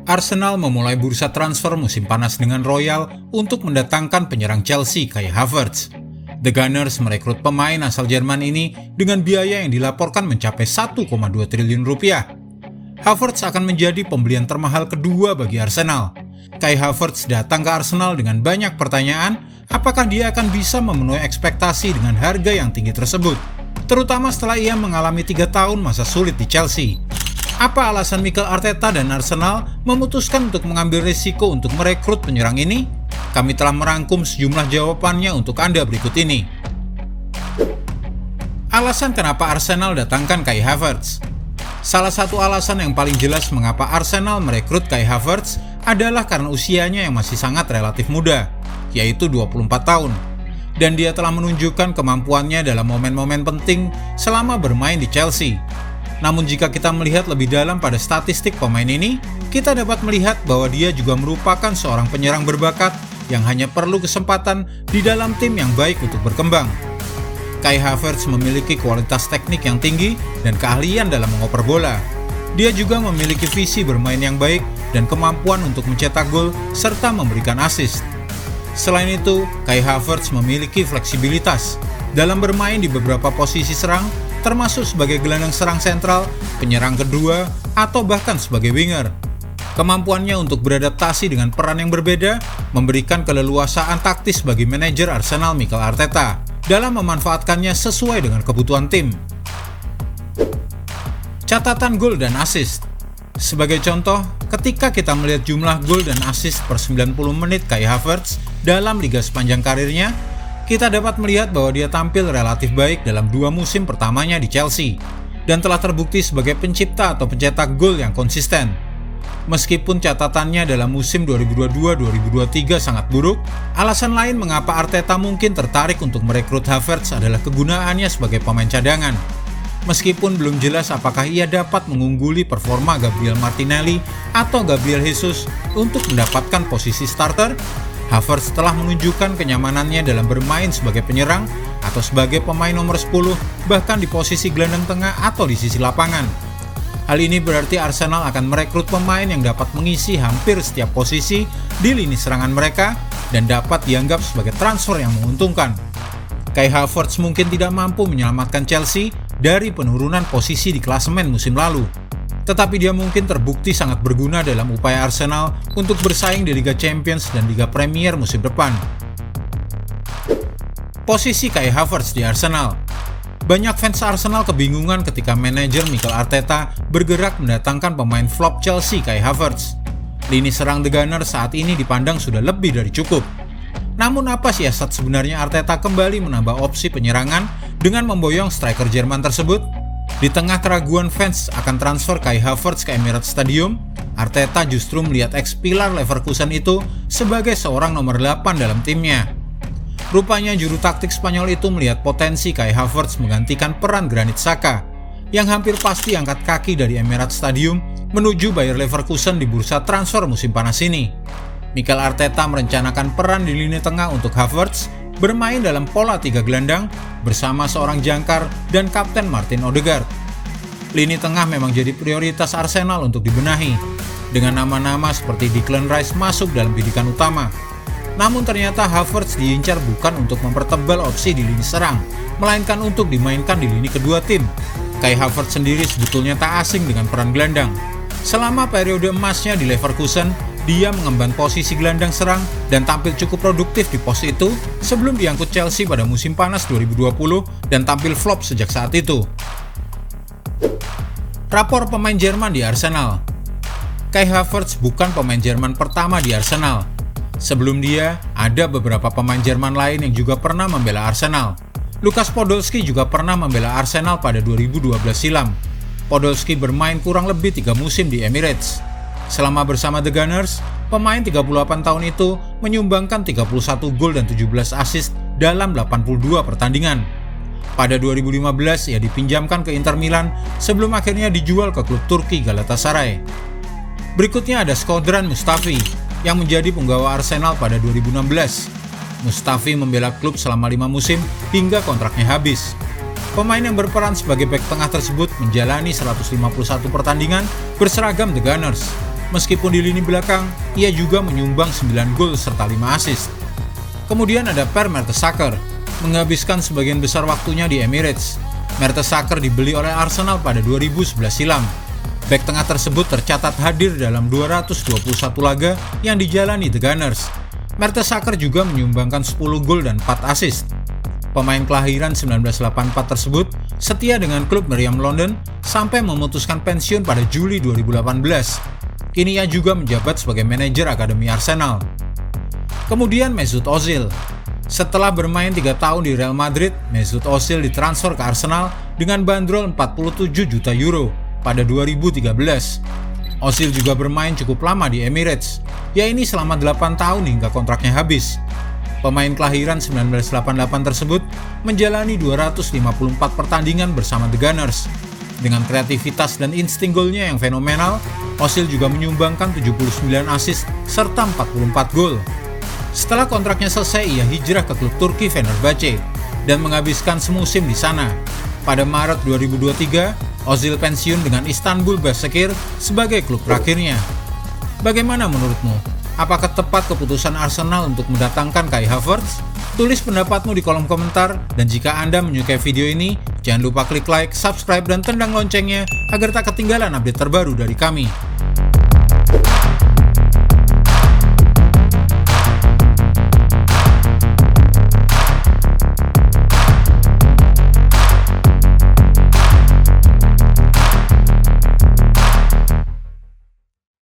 Arsenal memulai bursa transfer musim panas dengan royal untuk mendatangkan penyerang Chelsea Kai Havertz. The Gunners merekrut pemain asal Jerman ini dengan biaya yang dilaporkan mencapai 1,2 triliun rupiah. Havertz akan menjadi pembelian termahal kedua bagi Arsenal. Kai Havertz datang ke Arsenal dengan banyak pertanyaan, apakah dia akan bisa memenuhi ekspektasi dengan harga yang tinggi tersebut, terutama setelah ia mengalami 3 tahun masa sulit di Chelsea. Apa alasan Mikel Arteta dan Arsenal memutuskan untuk mengambil risiko untuk merekrut penyerang ini? Kami telah merangkum sejumlah jawabannya untuk Anda berikut ini. Alasan kenapa Arsenal datangkan Kai Havertz. Salah satu alasan yang paling jelas mengapa Arsenal merekrut Kai Havertz adalah karena usianya yang masih sangat relatif muda, yaitu 24 tahun. Dan dia telah menunjukkan kemampuannya dalam momen-momen penting selama bermain di Chelsea. Namun jika kita melihat lebih dalam pada statistik pemain ini, kita dapat melihat bahwa dia juga merupakan seorang penyerang berbakat yang hanya perlu kesempatan di dalam tim yang baik untuk berkembang. Kai Havertz memiliki kualitas teknik yang tinggi dan keahlian dalam mengoper bola. Dia juga memiliki visi bermain yang baik dan kemampuan untuk mencetak gol serta memberikan assist. Selain itu, Kai Havertz memiliki fleksibilitas dalam bermain di beberapa posisi serang, termasuk sebagai gelandang serang sentral, penyerang kedua, atau bahkan sebagai winger. Kemampuannya untuk beradaptasi dengan peran yang berbeda memberikan keleluasaan taktis bagi manajer Arsenal Mikel Arteta dalam memanfaatkannya sesuai dengan kebutuhan tim. Catatan gol dan assist. Sebagai contoh, ketika kita melihat jumlah gol dan assist per 90 menit Kai Havertz dalam liga sepanjang karirnya, kita dapat melihat bahwa dia tampil relatif baik dalam 2 musim pertamanya di Chelsea dan telah terbukti sebagai pencipta atau pencetak gol yang konsisten. Meskipun catatannya dalam musim 2022-2023 sangat buruk, alasan lain mengapa Arteta mungkin tertarik untuk merekrut Havertz adalah kegunaannya sebagai pemain cadangan. Meskipun belum jelas apakah ia dapat mengungguli performa Gabriel Martinelli atau Gabriel Jesus untuk mendapatkan posisi starter, Havertz telah menunjukkan kenyamanannya dalam bermain sebagai penyerang atau sebagai pemain nomor 10, bahkan di posisi gelandang tengah atau di sisi lapangan. Hal ini berarti Arsenal akan merekrut pemain yang dapat mengisi hampir setiap posisi di lini serangan mereka dan dapat dianggap sebagai transfer yang menguntungkan. Kai Havertz mungkin tidak mampu menyelamatkan Chelsea dari penurunan posisi di klasemen musim lalu, tetapi dia mungkin terbukti sangat berguna dalam upaya Arsenal untuk bersaing di Liga Champions dan Liga Premier musim depan. Posisi Kai Havertz di Arsenal. Banyak fans Arsenal kebingungan ketika manajer Mikel Arteta bergerak mendatangkan pemain flop Chelsea Kai Havertz. Lini serang The Gunners saat ini dipandang sudah lebih dari cukup. Namun apa siasat sebenarnya Arteta kembali menambah opsi penyerangan dengan memboyong striker Jerman tersebut? Di tengah keraguan fans akan transfer Kai Havertz ke Emirates Stadium, Arteta justru melihat ex-pilar Leverkusen itu sebagai seorang nomor 8 dalam timnya. Rupanya juru taktik Spanyol itu melihat potensi Kai Havertz menggantikan peran Granit Xhaka, yang hampir pasti angkat kaki dari Emirates Stadium menuju Bayer Leverkusen di bursa transfer musim panas ini. Mikel Arteta merencanakan peran di lini tengah untuk Havertz, bermain dalam pola 3 gelandang bersama seorang jangkar dan Kapten Martin Odegaard. Lini tengah memang jadi prioritas Arsenal untuk dibenahi, dengan nama-nama seperti Declan Rice masuk dalam bidikan utama. Namun ternyata Havertz diincar bukan untuk mempertebal opsi di lini serang, melainkan untuk dimainkan di lini kedua tim. Kai Havertz sendiri sebetulnya tak asing dengan peran gelandang. Selama periode emasnya di Leverkusen, dia mengemban posisi gelandang serang dan tampil cukup produktif di pos itu sebelum diangkut Chelsea pada musim panas 2020 dan tampil flop sejak saat itu. Rapor pemain Jerman di Arsenal. Kai Havertz bukan pemain Jerman pertama di Arsenal. Sebelum dia, ada beberapa pemain Jerman lain yang juga pernah membela Arsenal. Lukas Podolski juga pernah membela Arsenal pada 2012 silam. Podolski bermain kurang lebih 3 musim di Emirates. Selama bersama The Gunners, pemain 38 tahun itu menyumbangkan 31 gol dan 17 assist dalam 82 pertandingan. Pada 2015, ia dipinjamkan ke Inter Milan sebelum akhirnya dijual ke klub Turki Galatasaray. Berikutnya ada Shkodran Mustafi, yang menjadi penggawa Arsenal pada 2016. Mustafi membela klub selama 5 musim hingga kontraknya habis. Pemain yang berperan sebagai bek tengah tersebut menjalani 151 pertandingan berseragam The Gunners. Meskipun di lini belakang, ia juga menyumbang 9 gol serta 5 assist. Kemudian ada Per Mertesacker, menghabiskan sebagian besar waktunya di Emirates. Mertesacker dibeli oleh Arsenal pada 2011 silam. Bek tengah tersebut tercatat hadir dalam 221 laga yang dijalani The Gunners. Mertesacker juga menyumbangkan 10 gol dan 4 assist. Pemain kelahiran 1984 tersebut setia dengan klub meriam London sampai memutuskan pensiun pada Juli 2018. Kini ia juga menjabat sebagai manajer Akademi Arsenal. Kemudian Mesut Ozil. Setelah bermain 3 tahun di Real Madrid, Mesut Ozil ditransfer ke Arsenal dengan bandrol 47 juta euro pada 2013. Ozil juga bermain cukup lama di Emirates, yaitu selama 8 tahun hingga kontraknya habis. Pemain kelahiran 1988 tersebut menjalani 254 pertandingan bersama The Gunners. Dengan kreativitas dan insting golnya yang fenomenal, Ozil juga menyumbangkan 79 assist serta 44 gol. Setelah kontraknya selesai, ia hijrah ke klub Turki Fenerbahce dan menghabiskan semusim di sana. Pada Maret 2023, Ozil pensiun dengan Istanbul Başakşehir sebagai klub terakhirnya. Bagaimana menurutmu? Apakah tepat keputusan Arsenal untuk mendatangkan Kai Havertz? Tulis pendapatmu di kolom komentar, dan jika Anda menyukai video ini, jangan lupa klik like, subscribe, dan tendang loncengnya agar tak ketinggalan update terbaru dari kami.